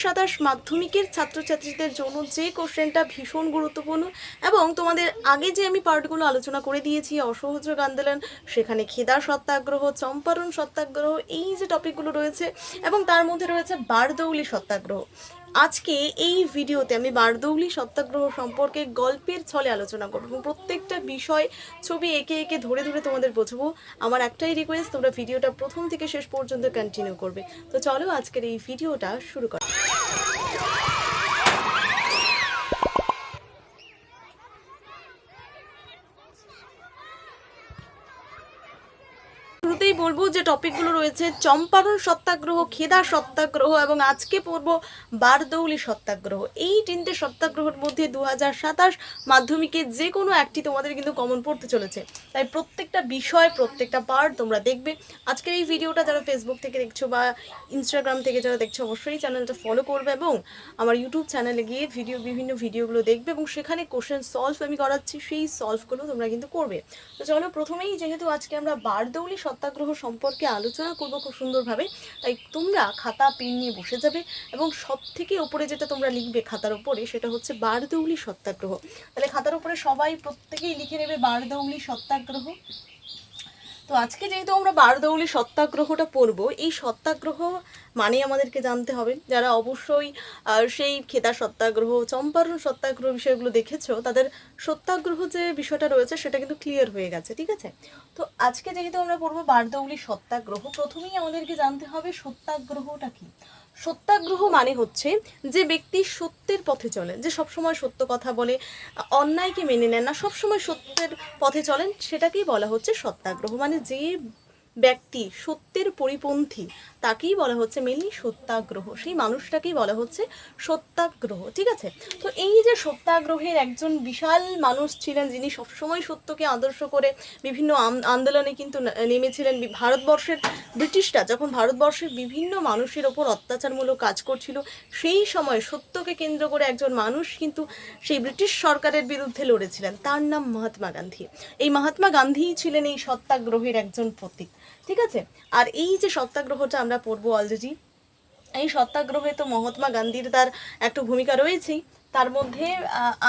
সাতাশ মাধ্যমিকের ছাত্রছাত্রীদের জন্য যে কোশ্চেনটা ভীষণ গুরুত্বপূর্ণ এবং তোমাদের আগে যে আমি পার্টগুলো আলোচনা করে দিয়েছি, অসহযোগ আন্দোলন, সেখানে খেদা সত্যাগ্রহ, চম্পারণ সত্যাগ্রহ, এই যে টপিকগুলো রয়েছে এবং তার মধ্যে রয়েছে বারদৌলি সত্যাগ্রহ। আজকে এই ভিডিওতে আমি বারদৌলি সত্যাগ্রহ সম্পর্কে গল্পের ছলে আলোচনা করব এবং প্রত্যেকটা বিষয় ছবি এঁকে এঁকে ধরে ধরে তোমাদের বোঝাবো। আমার একটাই রিকোয়েস্ট, তোমরা ভিডিওটা প্রথম থেকে শেষ পর্যন্ত কন্টিনিউ করবে। তো চলো আজকের এই ভিডিওটা শুরু করা। শুরুতেই বলবো যে টপিকগুলো রয়েছে চম্পারণ সত্যাগ্রহ, খেদা সত্যাগ্রহ এবং আজকে পড়ব বারদৌলি সত্যাগ্রহ। এই তিনটে সত্যাগ্রহের মধ্যে 2027 মাধ্যমিকে যে কোনো একটি তোমাদের কিন্তু কমন পড়তে চলেছে, তাই প্রত্যেকটা বিষয় প্রত্যেকটা পার্ট তোমরা দেখবে। আজকের এই ভিডিওটা যারা ফেসবুক থেকে দেখছো বা ইনস্টাগ্রাম থেকে যারা দেখছো অবশ্যই চ্যানেলটা ফলো করবে এবং আমার ইউটিউব চ্যানেলে গিয়ে বিভিন্ন ভিডিওগুলো দেখবে এবং সেখানে কোশ্চেন সলভ আমি করাচ্ছি, সেই সলভগুলো তোমরা কিন্তু করবে। তো চলো প্রথমেই, যেহেতু আজকে আমরা বারদৌলি সত্যাগ্রহ সম্পর্কে আলোচনা করবো খুব সুন্দরভাবে, তাই তোমরা খাতা পেন নিয়ে বসে যাবে এবং সব থেকে ওপরে যেটা তোমরা লিখবে খাতার ওপরে সেটা হচ্ছে বারদৌলি সত্যাগ্রহ। তাহলে খাতার ওপরে সবাই প্রত্যেকেই লিখে নেবে বারদৌলি সত্যাগ্রহ। তো আজকে যেহেতু আমরা বারদৌলি সত্যাগ্রহটা পড়বো, এই সত্যাগ্রহ মানে আমাদেরকে জানতে হবে, যারা অবশ্যই সেই খেদা সত্যাগ্রহ, চম্পারণ সত্যাগ্রহ বিষয়গুলো দেখেছো, তাদের সত্যাগ্রহ যে বিষয়টা রয়েছে সেটা কিন্তু ক্লিয়ার হয়ে গেছে, ঠিক আছে? তো আজকে যেহেতু আমরা পড়বো বারদৌলি সত্যাগ্রহ, প্রথমেই আমাদেরকে জানতে হবে সত্যাগ্রহটা কি। সত্যাগ্রহ মানে হচ্ছে যে ব্যক্তি সত্যের পথে চলেন, যে সবসময় সত্য কথা বলে, অন্যায়কে মেনে নেন না, সবসময় সত্যের পথে চলেন, সেটাকেই বলা হচ্ছে সত্যাগ্রহ। মানে যে ব্যক্তি সত্যের পরিপন্থী তাকেই বলা হচ্ছে মেনলি সত্যাগ্রহ, সেই মানুষটাকেই বলা হচ্ছে সত্যাগ্রহ, ঠিক আছে? তো এই যে সত্যাগ্রহের একজন বিশাল মানুষ ছিলেন, যিনি সবসময় সত্যকে আদর্শ করে বিভিন্ন আন্দোলনে কিন্তু নেমেছিলেন। ভারতবর্ষের ব্রিটিশরা যখন ভারতবর্ষের বিভিন্ন মানুষের ওপর অত্যাচারমূলক কাজ করছিল, সেই সময় সত্যকে কেন্দ্র করে একজন মানুষ কিন্তু সেই ব্রিটিশ সরকারের বিরুদ্ধে লড়েছিলেন, তার নাম মহাত্মা গান্ধী। এই মহাত্মা গান্ধীই ছিলেন এই সত্যাগ্রহের একজন প্রতীক, ঠিক আছে? আর এই যে সত্যাগ্রহটা আমরা পড়বো অলরেডি, এই সত্যাগ্রহে তো মহাত্মা গান্ধীর তার একটু ভূমিকা রয়েছেই। তার মধ্যে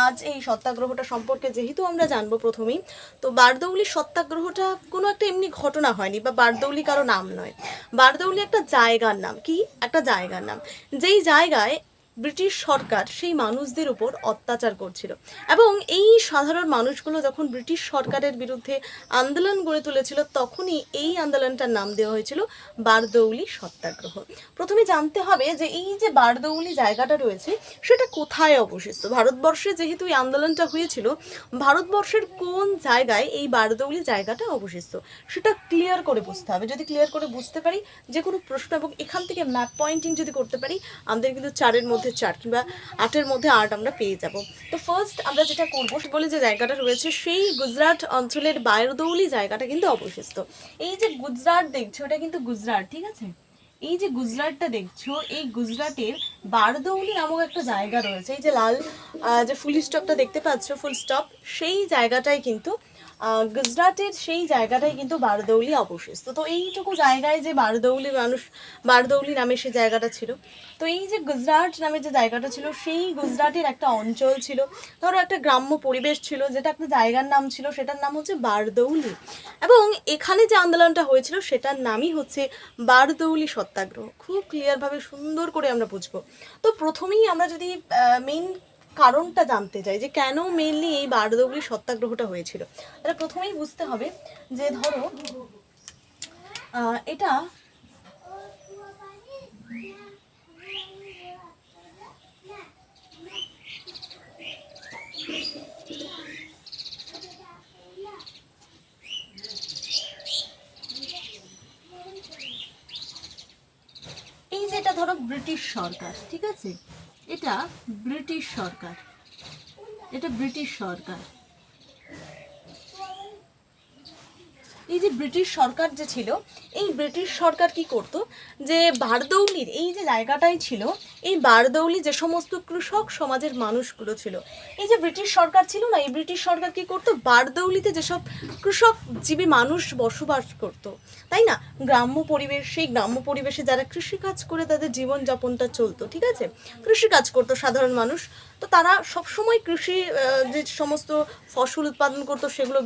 আজ এই সত্যাগ্রহটা সম্পর্কে যেহেতু আমরা জানবো প্রথমেই, তো বারদৌলি সত্যাগ্রহটা কোনো একটা এমনি ঘটনা হয়নি বা বারদৌলি কারো নাম নয়। বারদৌলি একটা জায়গার নাম। কি একটা জায়গার নাম, যেই জায়গায় ব্রিটিশ সরকার সেই মানুষদের উপর অত্যাচার করছিল এবং এই সাধারণ মানুষগুলো যখন ব্রিটিশ সরকারের বিরুদ্ধে আন্দোলন গড়ে তুলেছিল, তখনই এই আন্দোলনটার নাম দেওয়া হয়েছিল বারদৌলি সত্যাগ্রহ। প্রথমে জানতে হবে যে এই যে বারদৌলি জায়গাটা রয়েছে সেটা কোথায় অবস্থিত। ভারতবর্ষে যেহেতু এই আন্দোলনটা হয়েছিল, ভারতবর্ষের কোন জায়গায় এই বারদৌলি জায়গাটা অবস্থিত সেটা ক্লিয়ার করে বুঝতে হবে। যদি ক্লিয়ার করে বুঝতে পারি যে কোনো প্রশ্ন এবং এখান থেকে ম্যাপ পয়েন্টিং যদি করতে পারি, আমাদের কিন্তু 4-এর মধ্যে 4 কিংবা 8-এর মধ্যে 8 আমরা পেয়ে যাব। তো ফার্স্ট আমরা যেটা করবো বলে যে জায়গাটা রয়েছে সেই গুজরাট অঞ্চলের বারদৌলি জায়গাটা কিন্তু অবস্থিত। এই যে গুজরাট দেখছো, এটা কিন্তু গুজরাট, ঠিক আছে? এই যে গুজরাটটা দেখছো, এই গুজরাটের বারদৌলি নামক একটা জায়গা রয়েছে। এই যে লাল যে ফুল স্টপটা দেখতে পাচ্ছ, ফুল স্টপ, সেই জায়গাটাই কিন্তু গুজরাটের সেই জায়গাটাই কিন্তু বারদৌলি অবস্থিত। তো এইটুকু জায়গায় যে বারদৌলি নামে সে জায়গাটা ছিল। তো এই যে গুজরাট নামে যে জায়গাটা ছিল, সেই গুজরাটের একটা অঞ্চল ছিল, ধরো একটা গ্রাম্য পরিবেশ ছিল, যেটা একটা জায়গার নাম ছিল, সেটার নাম হচ্ছে বারদৌলি এবং এখানে যে আন্দোলনটা হয়েছিল সেটার নামই হচ্ছে বারদৌলি সত্যাগ্রহ। খুব ক্লিয়ারভাবে সুন্দর করে আমরা বুঝবো। তো প্রথমেই আমরা যদি মেইন কারণটা জানতে চাই যে কেন মেইনলি এই বারদৌলি সত্যাগ্রহটা হয়েছিল, তাহলে প্রথমেই বুঝতে হবে যে ধরো এটা এই যে এটা ধরো ব্রিটিশ সরকার, ঠিক আছে? এটা ব্রিটিশ সরকার, এটা ব্রিটিশ সরকার। এই যে ব্রিটিশ সরকার যে ছিল, এই ব্রিটিশ সরকার কি করতো, যে বারদৌলির এই যে জায়গাটাই ছিল, এই বারদৌলি যে সমস্ত কৃষক সমাজের মানুষগুলো ছিল, এই যে ব্রিটিশ সরকার ছিল না, এই ব্রিটিশ সরকার কি করতো, বারদৌলিতে যেসব কৃষকজীবী মানুষ বসবাস করতো, তাই না, গ্রাম্য পরিবেশ, সেই গ্রাম্য পরিবেশে যারা কৃষিকাজ করে তাদের জীবনযাপনটা চলতো, ঠিক আছে, কৃষিকাজ করতো সাধারণ মানুষ, তো তারা সবসময় কৃষি যে সমস্ত ফসল উৎপাদন করতো সেগুলো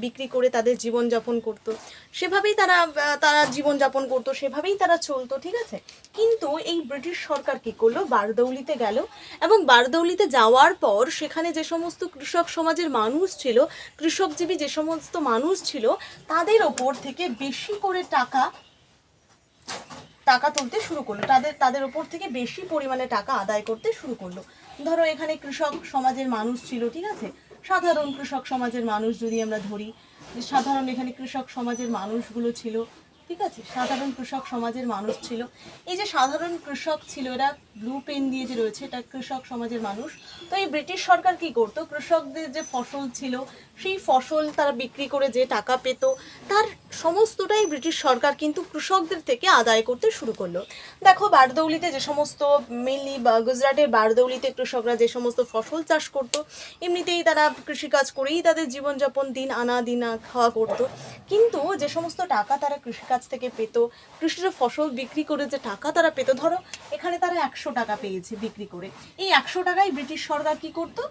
বিক্রি করে তাদের জীবনযাপন করতো, সেভাবেই তারা জীবনযাপন করতো, সেভাবেই তারা চলতো, ঠিক আছে। কিন্তু এই ব্রিটিশ সরকার কী করলো, বারদৌলিতে গেল, এবং বারদৌলিতে যাওয়ার পর সেখানে যে সমস্ত কৃষক সমাজের মানুষ ছিল, কৃষকজীবী যে সমস্ত মানুষ ছিল, তাদের ওপর থেকে বেশি করে টাকা তুলতে শুরু করলো, তাদের ওপর থেকে বেশি পরিমাণে টাকা আদায় করতে শুরু করলো। ধরো এখানে কৃষক সমাজের মানুষ ছিল, ঠিক আছে, সাধারণ কৃষক সমাজের মানুষ যদি আমরা ধরি, সাধারণ এখানে কৃষক সমাজের মানুষগুলো ছিল, ঠিক আছে, সাধারণ কৃষক সমাজের মানুষ ছিল। এই যে সাধারণ কৃষক ছিল, এরা ব্লু পেন দিয়ে যে রয়েছে, এটা কৃষক সমাজের মানুষ। তো এই ব্রিটিশ সরকার কি করতো, কৃষকদের যে ফসল ছিল সেই ফসল তারা বিক্রি করে যে টাকা পেত, তার সমস্তটাই ব্রিটিশ সরকার কিন্তু কৃষকদের থেকে আদায় করতে শুরু করলো। দেখো বারদৌলিতে যে সমস্ত মেনলি গুজরাটের বারদৌলিতে কৃষকরা যে সমস্ত ফসল চাষ করতো, এমনিতেই তারা কৃষিকাজ করেই তাদের জীবনযাপন দিন আনা খাওয়া করতো, কিন্তু যে সমস্ত টাকা তারা কৃষিকাজ থেকে পেত, কৃষিজ ফসল বিক্রি করে যে টাকা তারা পেত, ধরো এখানে তারা 100 টাকা পেয়েছে বিক্রি করে, এই 100 টাকায় ব্রিটিশ সরকার কি করতো,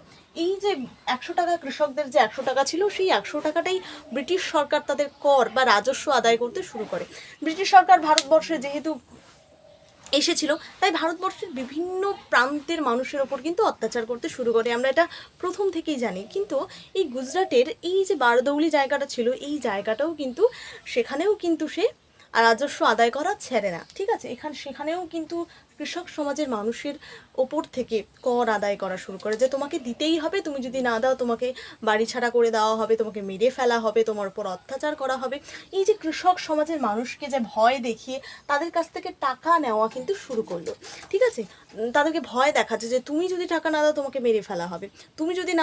এই যে 100 টাকা কৃষকদের যে 100 টাকা ছিল, সেই 100 টাকাটাই ব্রিটিশ সরকার তাদের কর বা রাজস্ব আদায় করতে শুরু করে। ব্রিটিশ সরকার ভারতবর্ষে যেহেতু এসেছিল, তাই ভারতবর্ষের বিভিন্ন প্রান্তের মানুষের ওপর কিন্তু অত্যাচার করতে শুরু করে, আমরা এটা প্রথম থেকেই জানি। কিন্তু এই গুজরাটের এই যে বারদৌলি জায়গাটা ছিল, এই জায়গাটাও কিন্তু, সেখানেও কিন্তু সে রাজস্ব আদায় করা ছেড়ে না, ঠিক আছে, সেখানেও কিন্তু কৃষক সমাজের মানুষের ওপর থেকে কর আদায় করা শুরু করে, যে তোমাকে দিতেই হবে, তুমি যদি না দাও তোমাকে বাড়ি ছাড়া করে দেওয়া হবে, তোমাকে মেরে ফেলা হবে, তোমার উপর অত্যাচার করা হবে। এই যে কৃষক সমাজের মানুষকে যে ভয় দেখিয়ে তাদের কাছ থেকে টাকা নেওয়া কিন্তু শুরু করলো, ঠিক আছে, তাদেরকে ভয় দেখাচ্ছে যে তুমি যদি টাকা না দাও তোমাকে মেরে ফেলা হবে, তুমি যদি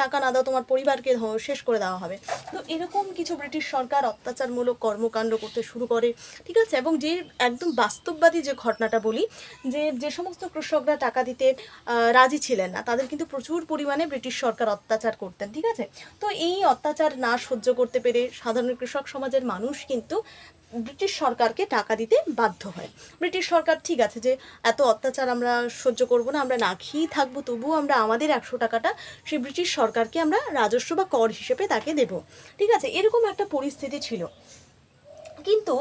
টাকা না দাও তোমার পরিবারকে শেষ করে দেওয়া হবে। তো এরকম কিছু ব্রিটিশ সরকার অত্যাচারমূলক কর্মকাণ্ড করতে শুরু করে, ঠিক আছে। এবং যে একদম বাস্তববাদী যে ঘটনাটা বলি, যে সমস্ত কৃষকরা টাকা দিতে রাজি ছিলেন না, তাদের কিন্তু প্রচুর পরিমাণে ব্রিটিশ সরকার অত্যাচার করতেন, ঠিক আছে। তো এই অত্যাচার না সহ্য করতে পেরে সাধারণ কৃষক সমাজের মানুষ কিন্তু ব্রিটিশ সরকারকে টাকা দিতে বাধ্য হয়। ব্রিটিশ সরকার ঠিক আছে যে এত অত্যাচার আমরা সহ্য করব না, আমরা না খেয়েই থাকবো, তবুও আমরা আমাদের 100 টাকাটা সেই ব্রিটিশ সরকারকে আমরা রাজস্ব বা কর হিসেবে তাকে দেব, ঠিক আছে, এরকম একটা পরিস্থিতি ছিল। কিন্তু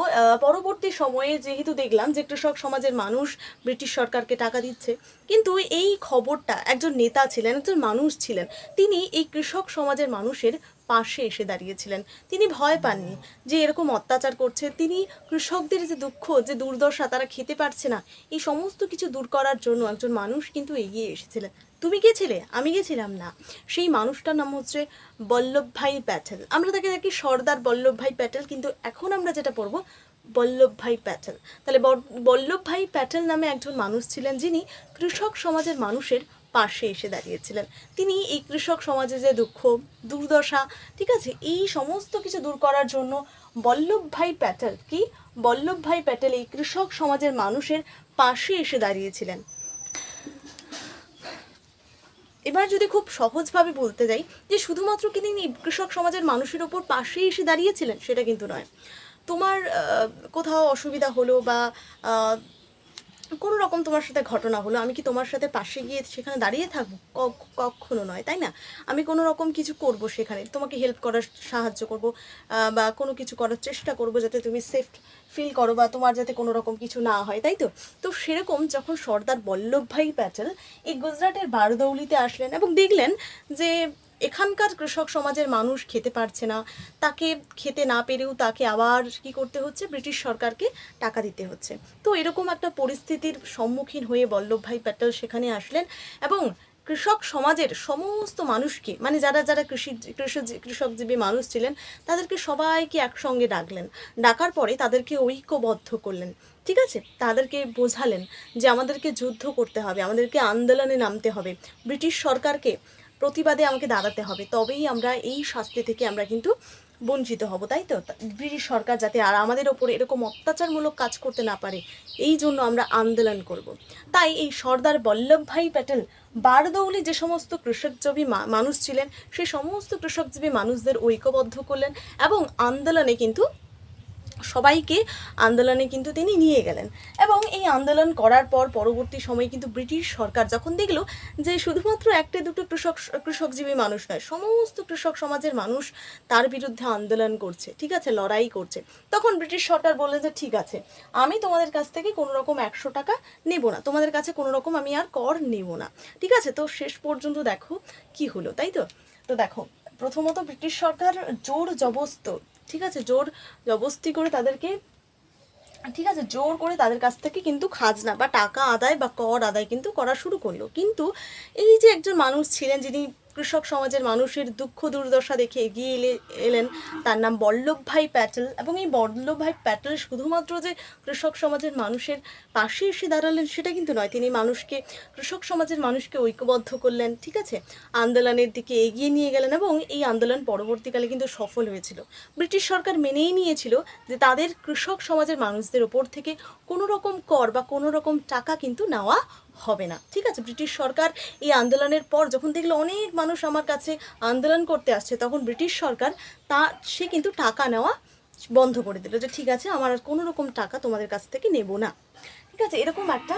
পরবর্তী সময়ে যেহেতু দেখলাম যে কৃষক সমাজের মানুষ ব্রিটিশ সরকারকে টাকা দিচ্ছে, কিন্তু এই খবরটা একজন নেতা ছিলেন, একজন মানুষ ছিলেন, তিনি এই কৃষক সমাজের মানুষের পাশে এসে দাঁড়িয়েছিলেন। তিনি ভয় পাননি যে এরকম অত্যাচার করছে, তিনি কৃষকদের যে দুঃখ, যে দুর্দশা, তারা খেতে পারছে না, এই সমস্ত কিছু দূর করার জন্য একজন মানুষ কিন্তু এগিয়ে এসেছিলেন। তুমি গেছিলে, আমি গেছিলাম না, সেই মানুষটার নাম হচ্ছে বল্লভভাই প্যাটেল। আমরা তাকে দেখি সর্দার বল্লভভাই প্যাটেল, কিন্তু এখন আমরা যেটা পড়বো বল্লভভাই প্যাটেল। তাহলে বল্লভভাই প্যাটেল নামে একজন মানুষ ছিলেন, যিনি কৃষক সমাজের মানুষের পাশে এসে দাঁড়িয়েছিলেন। তিনি এই কৃষক সমাজের যে দুঃখ, দুর্দশা, ঠিক আছে, এই সমস্ত কিছু দূর করার জন্য বল্লভভাই প্যাটেল এই কৃষক সমাজের মানুষের পাশে এসে দাঁড়িয়েছিলেন। এবার যদি খুব সহজভাবে বলতে যাই যে শুধুমাত্র কি তিনি কৃষক সমাজের মানুষের ওপর পাশে এসে দাঁড়িয়েছিলেন, সেটা কিন্তু নয়। তোমার কোথাও অসুবিধা হলো বা কোনো রকম তোমার সাথে ঘটনা হলো, আমি কি তোমার সাথে পাশে গিয়ে সেখানে দাঁড়িয়ে থাকবো? কখনো নয়, তাই না? আমি কোনো রকম কিছু করব, সেখানে তোমাকে হেল্প করার সাহায্য করব, বা কোনো কিছু করার চেষ্টা করব যাতে তুমি সেফ ফিল করো বা তোমার যাতে কোনো রকম কিছু না হয়, তাই তো? তো সেরকম যখন সর্দার বল্লভভাই প্যাটেল এই গুজরাটের বারদৌলিতে আসলেন এবং দেখলেন যে এখানকার কৃষক সমাজের মানুষ খেতে পারছে না, তাকে খেতে না পেরেও তাকে আবার কি করতে হচ্ছে, ব্রিটিশ সরকারকে টাকা দিতে হচ্ছে। তো এরকম একটা পরিস্থিতির সম্মুখীন হয়ে বল্লভভাই প্যাটেল সেখানে আসলেন এবং কৃষক সমাজের সমস্ত মানুষকে, মানে যারা যারা কৃষকজীবী মানুষ ছিলেন, তাদেরকে সবাইকে একসঙ্গে ডাকার পরে তাদেরকে ঐক্যবদ্ধ করলেন, ঠিক আছে, তাদেরকে বোঝালেন যে আমাদেরকে যুদ্ধ করতে হবে, আমাদেরকে আন্দোলনে নামতে হবে, ব্রিটিশ সরকারকে প্রতিবাদে আমাকে দাঁড়াতে হবে, তবেই আমরা এই শাস্তি থেকে আমরা কিন্তু বঞ্চিত হব, তাই তো? ব্রিটিশ সরকার যাতে আর আমাদের ওপরে এরকম অত্যাচারমূলক কাজ করতে না পারে, এই জন্য আমরা আন্দোলন করব। তাই এই সর্দার বল্লভভাই প্যাটেল বারদৌলি যে সমস্ত কৃষকজীবী মানুষ ছিলেন, সেই সমস্ত কৃষকজীবী মানুষদের ঐক্যবদ্ধ করলেন এবং আন্দোলনে কিন্তু আন্দোলনে কিন্তু তিনি নিয়ে গেলেন। এবং এই আন্দোলন করার পর পরবর্তী সময়ে কিন্তু ব্রিটিশ সরকার যখন দেখলো যে শুধুমাত্র একটা দুটো কৃষকজীবী মানুষ নয়, সমস্ত কৃষক সমাজের মানুষ তার বিরুদ্ধে আন্দোলন করছে, ঠিক আছে, লড়াই করছে, তখন ব্রিটিশ সরকার বললেন যে ঠিক আছে, আমি তোমাদের কাছ থেকে কোনো রকম 100 টাকা নেব না, তোমাদের কাছে কোনো রকম আমি আর কর নেব না, ঠিক আছে। তো শেষ পর্যন্ত দেখো কি হলো, তাই তো? তো দেখো, প্রথমত ব্রিটিশ সরকার জোর জবস্ত, ঠিক আছে, জোর জবস্তি করে তাদেরকে, ঠিক আছে, জোর করে তাদের কাছ থেকে কিন্তু খাজনা বা টাকা আদায় বা কর আদায় কিন্তু করা শুরু করলো। কিন্তু এই যে একজন মানুষ ছিলেন যিনি কৃষক সমাজের মানুষের দুঃখ দুর্দশা দেখে এগিয়ে এলেন, তার নাম বল্লভভাই প্যাটেল। এবং এই বল্লভভাই প্যাটেল শুধুমাত্র যে কৃষক সমাজের মানুষের পাশে এসে দাঁড়ালেন সেটা কিন্তু নয়, তিনি কৃষক সমাজের মানুষকে ঐক্যবদ্ধ করলেন, ঠিক আছে, আন্দোলনের দিকে এগিয়ে নিয়ে গেলেন এবং এই আন্দোলন পরবর্তীকালে কিন্তু সফল হয়েছিল। ব্রিটিশ সরকার মেনেই নিয়েছিল যে তাদের কৃষক সমাজের মানুষদের ওপর থেকে কোনো রকম কর বা কোনো রকম টাকা কিন্তু নেওয়া হবে না, ঠিক আছে। ব্রিটিশ সরকার এই আন্দোলনের পর যখন দেখলো অনেক মানুষ আমার কাছে আন্দোলন করতে আসছে, তখন ব্রিটিশ সরকার সে কিন্তু টাকা নেওয়া বন্ধ করে দিল, যে ঠিক আছে, আমার আর কোনো রকম টাকা তোমাদের কাছ থেকে নেব না, ঠিক আছে, এরকম একটা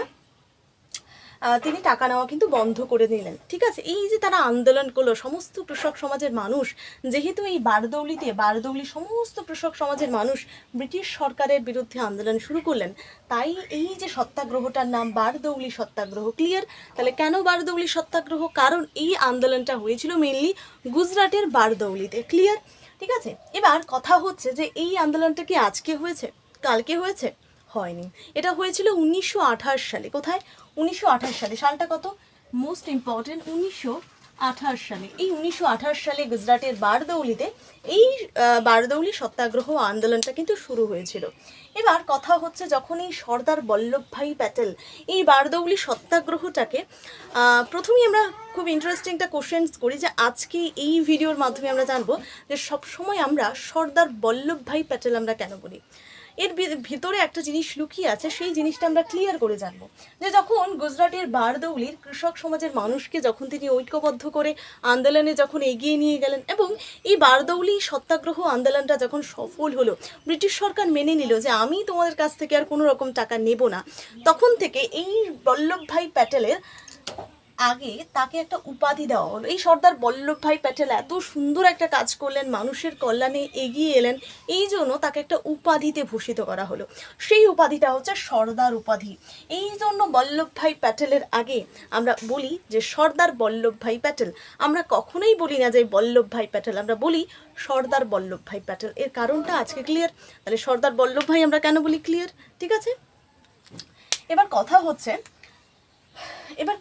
তিনি টাকা নেওয়া কিন্তু বন্ধ করে দিলেন, ঠিক আছে। এই যে তারা আন্দোলন করলো, সমস্ত কৃষক সমাজের মানুষ, যেহেতু এই বারদৌলি সমস্ত কৃষক সমাজের মানুষ ব্রিটিশ সরকারের বিরুদ্ধে আন্দোলন শুরু করলেন, তাই এই যে সত্যাগ্রহটার নাম বারদৌলি সত্যাগ্রহ। ক্লিয়ার? তাহলে কেন বারদৌলি সত্যাগ্রহ? কারণ এই আন্দোলনটা হয়েছিল মেনলি গুজরাটের বারদৌলিতে। ক্লিয়ার? ঠিক আছে। এবার কথা হচ্ছে যে এই আন্দোলনটা কি আজকে হয়েছে, কালকে হয়েছে? হয়নি, এটা হয়েছিল 1928 সালে। কোথায়? 1928 সালে। সালটা কত? মোস্ট ইম্পর্টেন্ট, 1928 সালে। এই 1928 সালে গুজরাটের বারদৌলিতে এই বারদৌলি সত্যাগ্রহ আন্দোলনটা কিন্তু শুরু হয়েছিল। এবার কথা হচ্ছে, যখন এই সর্দার বল্লভভাই প্যাটেল এই বারদৌলি সত্যাগ্রহটাকে প্রথমেই আমরা খুব ইন্টারেস্টিং একটা কোশ্চেন করি, যে আজকে এই ভিডিওর মাধ্যমে আমরা জানবো যে সবসময় আমরা সর্দার বল্লভভাই প্যাটেল আমরা কেন বলি। এর ভিতরে একটা জিনিস লুকিয়ে আছে, সেই জিনিসটা আমরা ক্লিয়ার করে জানবো। যে যখন গুজরাটের বারদৌলির কৃষক সমাজের মানুষকে যখন তিনি ঐক্যবদ্ধ করে আন্দোলনে যখন এগিয়ে নিয়ে গেলেন এবং এই বারদৌলি সত্যাগ্রহ আন্দোলনটা যখন সফল হলো, ব্রিটিশ সরকার মেনে নিল যে আমি তোমাদের কাছ থেকে আর কোনো রকম টাকা নেব না, তখন থেকে এই বল্লভভাই প্যাটেলের আগে তাকে একটা উপাধি দেওয়া হলো। এই সর্দার বল্লভভাই প্যাটেল এত সুন্দর একটা কাজ করলেন, মানুষের কল্যাণে এগিয়ে এলেন, এই জন্য তাকে একটা উপাধিতে ভূষিত করা হলো। সেই উপাধিটা হচ্ছে সর্দার উপাধি। এই জন্য বল্লভভাই প্যাটেলের আগে আমরা বলি যে সর্দার বল্লভভাই প্যাটেল। আমরা কখনোই বলি না যে বল্লভভাই প্যাটেল, আমরা বলি সর্দার বল্লভভাই প্যাটেল। এর কারণটা আজকে ক্লিয়ার? তাহলে সর্দার বল্লভভাই আমরা কেন বলি? ক্লিয়ার? ঠিক আছে। এবার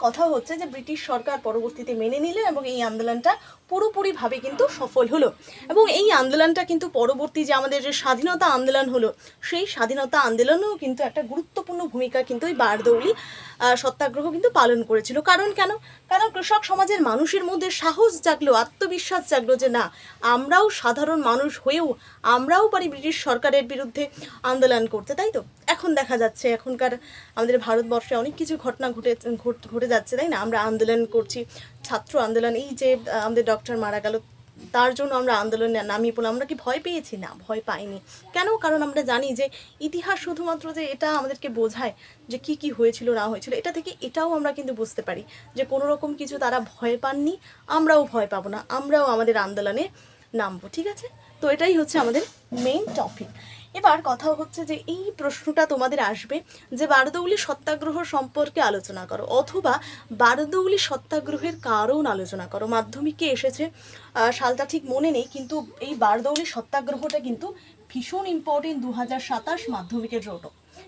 কথা হচ্ছে যে ব্রিটিশ সরকার পরবর্তীতে মেনে নিলেন এবং এই আন্দোলনটা পুরোপুরিভাবে কিন্তু সফল হলো। এবং এই আন্দোলনটা কিন্তু পরবর্তী যে আমাদের যে স্বাধীনতা আন্দোলন হলো, সেই স্বাধীনতা আন্দোলনেও কিন্তু একটা গুরুত্বপূর্ণ ভূমিকা কিন্তু এই বারদৌলি সত্যাগ্রহ কিন্তু পালন করেছিল। কারণ কৃষক সমাজের মানুষের মধ্যে সাহস জাগলো, আত্মবিশ্বাস জাগলো যে না, আমরাও সাধারণ মানুষ হয়েও আমরাও পারি ব্রিটিশ সরকারের বিরুদ্ধে আন্দোলন করতে, তাই তো? এখন দেখা যাচ্ছে এখনকার আমাদের ভারতবর্ষে অনেক কিছু ঘটনা ঘটে যাচ্ছে, তাই না? আমরা আন্দোলন করছি, ছাত্র আন্দোলন, এই যে আমাদের ডক্টর মারা গেল, তার জন্য আমরা আন্দোলনে নামিয়ে পড়লাম। আমরা কি ভয় পেয়েছি? না, ভয় পাইনি। কেন? কারণ আমরা জানি যে ইতিহাস শুধুমাত্র যে এটা আমাদেরকে বোঝায় যে কি কি হয়েছিল না হয়েছিল, এটা থেকে এটাও আমরা কিন্তু বুঝতে পারি যে কোনো রকম কিছু তারা ভয় পাননি, আমরাও ভয় পাবো না, আমরাও আমাদের আন্দোলনে নামবো। ঠিক আছে? তো এটাই হচ্ছে আমাদের মেইন টপিক। এবার কথা হচ্ছে যে এই প্রশ্নটা তোমাদের আসবে যে বারদৌলি সত্যাগ্রহ সম্পর্কে আলোচনা করো, অথবা বারদৌলি সত্যাগ্রহের কারণ আলোচনা করো। মাধ্যমিকে এসেছে, সালটা ঠিক মনে নেই, কিন্তু এই বারদৌলি সত্যাগ্রহটা কিন্তু ভীষণ ইম্পর্টেন্ট 2027 মাধ্যমিকের জন্য।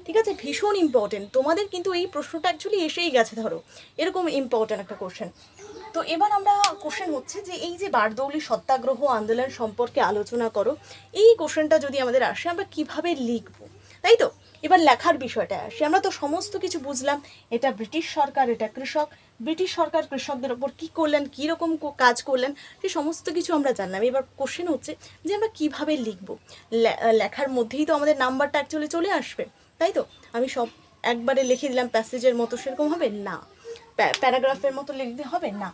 ঠিক আছে? ভীষণ ইম্পর্টেন্ট। তোমাদের কিন্তু এই প্রশ্নটা অ্যাকচুয়ালি এসেই গেছে, ধরো এরকম ইম্পর্টেন্ট একটা কোশ্চেন। তো এবার আমরা কোশ্চেন হচ্ছে যে এই যে বারদৌলি সত্যাগ্রহ আন্দোলন সম্পর্কে আলোচনা করো, এই কোশ্চেনটা যদি আমাদের আসে আমরা কিভাবে লিখবো, তাই তো? এবার লেখার বিষয়টা আসি। আমরা তো সমস্ত কিছু বুঝলাম, এটা ব্রিটিশ সরকার, এটা কৃষক, ব্রিটিশ সরকার কৃষকদের ওপর কী করলেন, কীরকম কাজ করলেন, সে সমস্ত কিছু আমরা জানলাম। এবার কোশ্চেন হচ্ছে যে আমরা কীভাবে লিখব। লেখার মধ্যেই তো আমাদের নাম্বারটা অ্যাকচুয়ালি চলে আসবে, তাই তো? আমি সব একবারে লিখে দিলাম প্যাসেজের মতো, সেরকম হবে না। প্যারাগ্রাফের মতো লিখতে হবে না,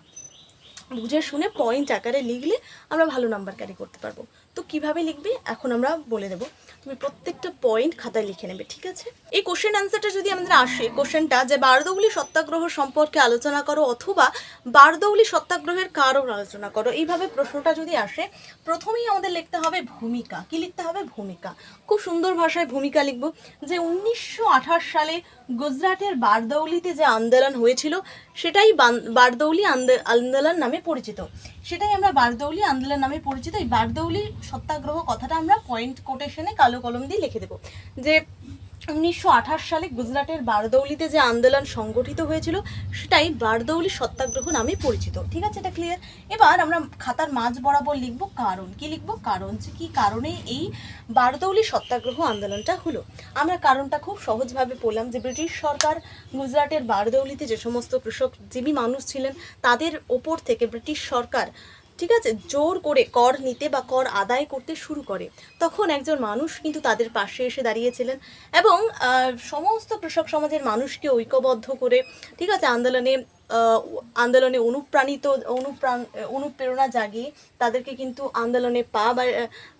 বুঝে শুনে পয়েন্ট আকারে লিখলে আমরা ভালো নাম্বার ক্যারি করতে পারবো। তো কিভাবে লিখবে এখন আমরা বলে দেবো, তুমি প্রত্যেকটা পয়েন্ট খাতায় লিখে নেবে, ঠিক আছে? এই কোশ্চেন অ্যান্সারটা যদি আমাদের আসে, কোশ্চেনটা যে বারদৌলি সত্যাগ্রহ সম্পর্কে আলোচনা করো অথবা বারদৌলি সত্যাগ্রহের কারণ আলোচনা করো, এইভাবে প্রশ্নটা যদি আসে, প্রথমেই আমাদের লিখতে হবে ভূমিকা। কি লিখতে হবে? ভূমিকা। খুব সুন্দর ভাষায় ভূমিকা লিখব যে 1928 সালে গুজরাটের বারদৌলিতে যে আন্দোলন হয়েছিল সেটাই বারদৌলি আন্দোলন নামে পরিচিত। সেটাই আমরা বারদৌলি আন্দোলন নামে পরিচিত। এই বারদৌলি সত্যাগ্রহ কথাটা আমরা পয়েন্ট কোটেশনে কালো কলম দিয়ে লিখে দেবো যে 1928 সালে গুজরাটের বারদৌলিতে যে আন্দোলন সংগঠিত হয়েছিল সেটাই বারদৌলি সত্যাগ্রহ নামে পরিচিত, ঠিক আছে? এটা ক্লিয়ার। এবার আমরা খাতার মাঝ বরাবর লিখব কারণ। কি লিখব? কারণ, যে কি কারণে এই বারদৌলি সত্যাগ্রহ আন্দোলনটা হলো। আমরা কারণটা খুব সহজভাবে বললাম যে ব্রিটিশ সরকার গুজরাটের বারদৌলিতে যে সমস্ত কৃষকজীবী মানুষ ছিলেন তাদের ওপর থেকে ব্রিটিশ সরকার, ঠিক আছে, জোর করে কর নিতে বা কর আদায় করতে শুরু করে। তখন একজন মানুষ কিন্তু তাদের পাশে এসে দাঁড়িয়েছিলেন এবং সমস্ত কৃষক সমাজের মানুষকে ঐক্যবদ্ধ করে, ঠিক আছে, আন্দোলনে অনুপ্রেরণা জাগিয়ে তাদেরকে কিন্তু আন্দোলনে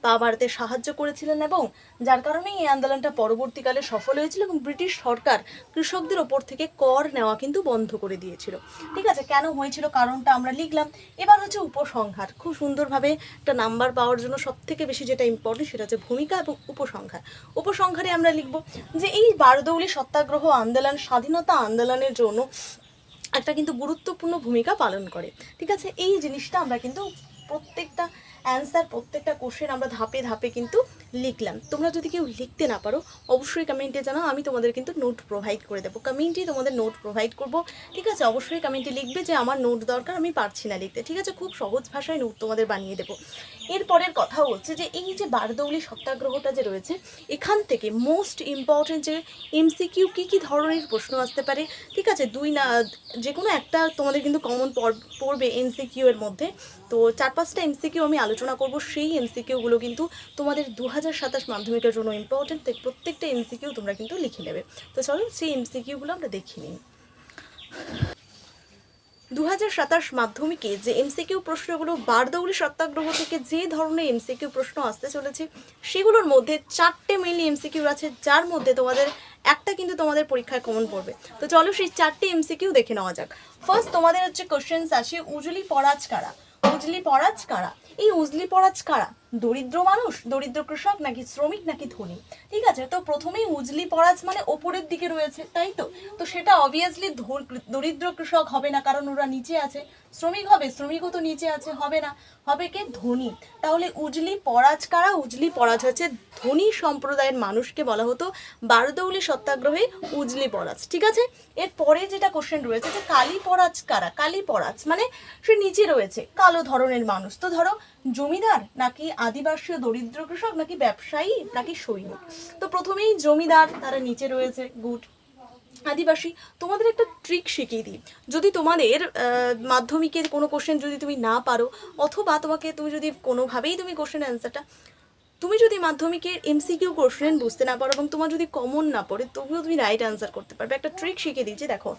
পা বাড়াতে সাহায্য করেছিলেন এবং যার কারণেই এই আন্দোলনটা পরবর্তীকালে সফল হয়েছিল এবং ব্রিটিশ সরকার কৃষকদের ওপর থেকে কর নেওয়া কিন্তু বন্ধ করে দিয়েছিল, ঠিক আছে? কেন হয়েছিল কারণটা আমরা লিখলাম। এবার হচ্ছে উপসংহার। খুব সুন্দরভাবে একটা নাম্বার পাওয়ার জন্য সবথেকে বেশি যেটা ইম্পর্টেন্ট সেটা হচ্ছে ভূমিকা এবং উপসংহার। উপসংহারে আমরা লিখব যে এই বারদৌলি সত্যাগ্রহ আন্দোলন স্বাধীনতা আন্দোলনের জন্য একটা কিন্তু গুরুত্বপূর্ণ ভূমিকা পালন করে, ঠিক আছে? এই জিনিসটা আমরা কিন্তু প্রত্যেকটা অ্যান্সার, প্রত্যেকটা কোশ্চেন আমরা ধাপে ধাপে কিন্তু লিখলাম। তোমরা যদি কেউ লিখতে না পারো অবশ্যই কমেন্টে জানাও, আমি তোমাদের কিন্তু নোট প্রোভাইড করে দেবো। কমেন্টেই তোমাদের নোট প্রোভাইড করব, ঠিক আছে? অবশ্যই কমেন্টে লিখবে যে আমার নোট দরকার, আমি পারছি না লিখতে, ঠিক আছে? খুব সহজ ভাষায় নোট তোমাদের বানিয়ে দেবো। এরপরের কথা হচ্ছে যে এই যে বারদৌলি সত্যাগ্রহটা যে রয়েছে, এখান থেকে মোস্ট ইম্পর্টেন্ট যে এমসিকিউ কী কী ধরনের প্রশ্ন আসতে পারে, ঠিক আছে? যে কোনো একটা তোমাদের কিন্তু কমন পড়বে এমসিকিউ এর মধ্যে। তো 4-5টা এমসিকিউ আমি আলোচনা করব, সেই এমসিকিউগুলো কিন্তু তোমাদের 2027 মাধ্যমিকের জন্য ইম্পর্টেন্ট, তাই প্রত্যেকটা এমসিকিউ তোমরা কিন্তু লিখে নেবে। তো চলো সেই এমসিকিউগুলো আমরা দেখে নিই। 2027 মাধ্যমিকে যে এমসিকিউ প্রশ্নগুলো বারদৌলি সত্যাগ্রহ থেকে যে ধরনের এমসিকিউ প্রশ্ন আসতে চলেছে সেগুলোর মধ্যে 4টে মেইনলি এমসিকিউ আছে, যার মধ্যে তোমাদের একটা কিন্তু তোমাদের পরীক্ষায় কমন পড়বে। তো চলো সেই 4টে এমসিকিউ দেখে নেওয়া যাক। ফার্স্ট তোমাদের হচ্ছে কোশ্চেন্স আছে উজলি পরাজ কারা। উজলি পরাজ কারা? এই উজলি পরাজ কারা? দরিদ্র মানুষ, দরিদ্র কৃষক, নাকি শ্রমিক, নাকি ধনী, ঠিক আছে? তো প্রথমেই উজলি পরাজ মানে ওপরের দিকে রয়েছে, তাই তো? তো সেটা অবভিয়াসলি দরিদ্র কৃষক হবে না, কারণ ওরা নিচে আছে। শ্রমিক হবে, শ্রমিকও তো নিচে আছে, হবে না। হবে কে? ধনী। তাহলে উজলি পরাজ কারা? উজলি পরাজ হচ্ছে ধনী সম্প্রদায়ের মানুষকে বলা হতো বারদৌলি সত্যাগ্রহে উজলি পরাজ, ঠিক আছে? এরপরে যেটা কোশ্চেন রয়েছে যে কালী পরাজ কারা? কালী পরাজ মানে সে নিচে রয়েছে, কালো ধরনের মানুষ। তো ধরো জমিদার, নাকি আদিবাসী ও দরিদ্র কৃষক, নাকি ব্যবসায়ী, নাকি সৈনিক? তো প্রথমেই জমিদার, তারা নিচে রয়েছে, গুড। আদিবাসী, তোমাদের একটা ট্রিক শিখিয়ে দিই। যদি তোমাদের মাধ্যমিকের কোনো কোশ্চেন যদি তুমি না পারো অথবা তুমি যদি কোনোভাবেই তুমি কোশ্চেন অ্যান্সারটা তুমি যদি মাধ্যমিকের এমসিকিউ কোশ্চেন বুঝতে না পারো এবং তোমার যদি কমন না পড়ে তবুও তুমি রাইট আনসার করতে পারবে। একটা ট্রিক শিখিয়ে দিচ্ছি, দেখো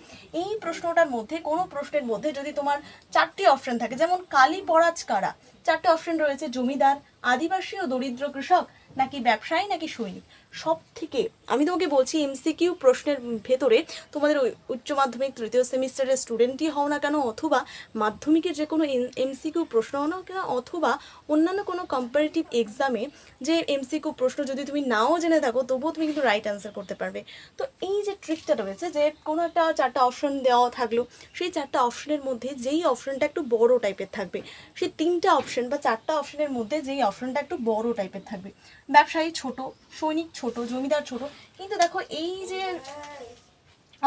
এই প্রশ্নটার মধ্যে কোনো প্রশ্নের মধ্যে যদি তোমার 4টে অপশন থাকে, যেমন কালী পরাজ কারা, 4টে অপশন রয়েছে জমিদার, আদিবাসী ও দরিদ্র কৃষক, নাকি ব্যবসায়ী, নাকি সৈনিক। সব থেকে আমি তোমাকে বলছি এমসিকিউ প্রশ্নের ভেতরে তোমাদের উচ্চ মাধ্যমিক 3য় সেমিস্টারের স্টুডেন্টই হও না কেন অথবা মাধ্যমিকের যে কোনো এমসিকিউ প্রশ্ন হও না কেন অথবা অন্যান্য কোনো কম্পারেটিভ এক্সামে যে এমসিকিউ প্রশ্ন যদি তুমি নাও জেনে থাকো তবুও তুমি কিন্তু রাইট অ্যান্সার করতে পারবে। তো এই যে ট্রিকটা রয়েছে যে কোনো একটা 4টা অপশন দেওয়া থাকলো, সেই 4টা অপশনের মধ্যে যেই অপশনটা একটু বড় টাইপের থাকবে, সেই 3টা অপশন বা 4টা অপশনের মধ্যে যেই অপশনটা একটু বড় টাইপের থাকবে, ব্যবসায়ী ছোট, সৈনিক ছোট, জমিদার ছোট, কিন্তু দেখো এই যে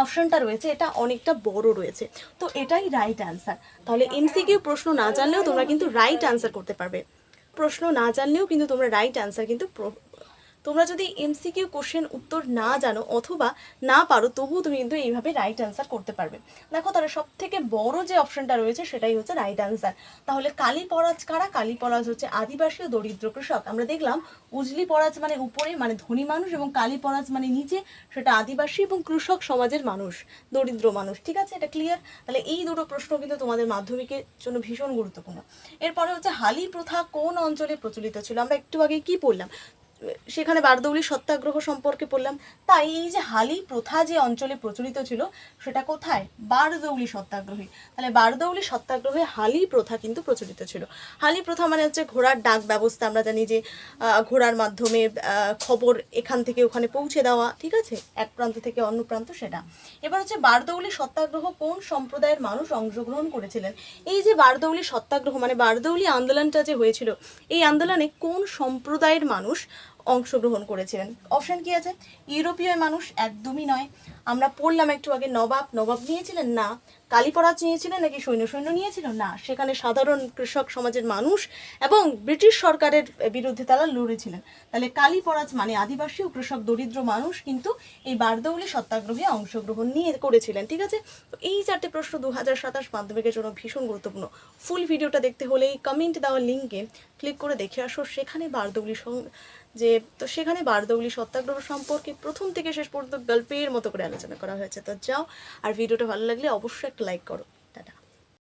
অপশনটা রয়েছে এটা অনেকটা বড় রয়েছে, তো এটাই রাইট অ্যান্সার। তাহলে এমসিকিউ প্রশ্ন না জানলেও তোমরা কিন্তু রাইট অ্যান্সার করতে পারবে, প্রশ্ন না জানলেও কিন্তু তোমরা রাইট অ্যান্সার কিন্তু তোমরা যদি এমসিকিউ কোশ্চেন উত্তর না জানো অথবা না পারো, তবুও তুমি কিন্তু এইভাবে রাইট অ্যান্সার করতে পারবে। দেখো তাহলে সব থেকে বড় যে অপশনটা রয়েছে সেটাই হচ্ছে রাইট অ্যান্সার। তাহলে কালী পরাজ কারা? কালী পরাজ হচ্ছে আদিবাসী ও দরিদ্র কৃষক। আমরা দেখলাম উজলি পরাজ মানে উপরে, মানে ধনী মানুষ, এবং কালী পরাজ মানে নিচে, সেটা আদিবাসী এবং কৃষক সমাজের মানুষ, দরিদ্র মানুষ। ঠিক আছে, এটা ক্লিয়ার? তাহলে এই দুটো প্রশ্ন কিন্তু তোমাদের মাধ্যমিকের জন্য ভীষণ গুরুত্বপূর্ণ। এরপরে হচ্ছে হালি প্রথা কোন অঞ্চলে প্রচলিত ছিল? আমরা একটু আগে কি পড়লাম, সেখানে বারদৌলি সত্যাগ্রহ সম্পর্কে পড়লাম। তাই এই যে হালি প্রথা যে অঞ্চলে প্রচলিত ছিল সেটা কোথায়? বারদৌলি সত্যাগ্রহে। তাহলে বারদৌলি সত্যাগ্রহে হালি প্রথা কিন্তু প্রচলিত ছিল। হালি প্রথা মানে হচ্ছে ঘোড়ার ডাক ব্যবস্থা। আমরা জানি যে ঘোড়ার মাধ্যমে খবর এখান থেকে ওখানে পৌঁছে দেওয়া, ঠিক আছে, এক প্রান্ত থেকে অন্য প্রান্ত, সেটা। এবার হচ্ছে বারদৌলি সত্যাগ্রহ কোন সম্প্রদায়ের মানুষ অংশগ্রহণ করেছিলেন? এই যে বারদৌলি সত্যাগ্রহ মানে বারদৌলি আন্দোলনটা যে হয়েছিল, এই আন্দোলনে কোন সম্প্রদায়ের মানুষ অংশগ্রহণ করেছিলেন? অপশন কি আছে? ইউরোপীয় মানুষ? একদমই নয়। আমরা পড়লাম একটু আগে নবাব নিয়েছিলেন? না। কালীপরাজ নিয়েছিলেন নাকি সৈন্য নিয়েছিল? না। সেখানে সাধারণ কৃষক সমাজের মানুষ এবং ব্রিটিশ সরকারের বিরুদ্ধে তারা লড়েছিলেন। তাহলে কালীপরাজ মানে আদিবাসী ও কৃষক দরিদ্র মানুষ কিন্তু এই বারদৌলি সত্যাগ্রহে অংশগ্রহণ করেছিলেন। ঠিক আছে, তো এই 4টে প্রশ্ন 2027 মাধ্যমিকের জন্য ভীষণ গুরুত্বপূর্ণ। ফুল ভিডিওটা দেখতে হলে এই কমেন্ট দেওয়া লিঙ্কে ক্লিক করে দেখে আসো। সেখানে বারদৌলি সত্যাগ্রহ সম্পর্কে প্রথম থেকে শেষ পর্যন্ত গল্পের মতো করে আলোচনা করা হয়েছে। তো যাও, আর ভিডিওটা ভালো লাগলে অবশ্যই একটা লাইক করো।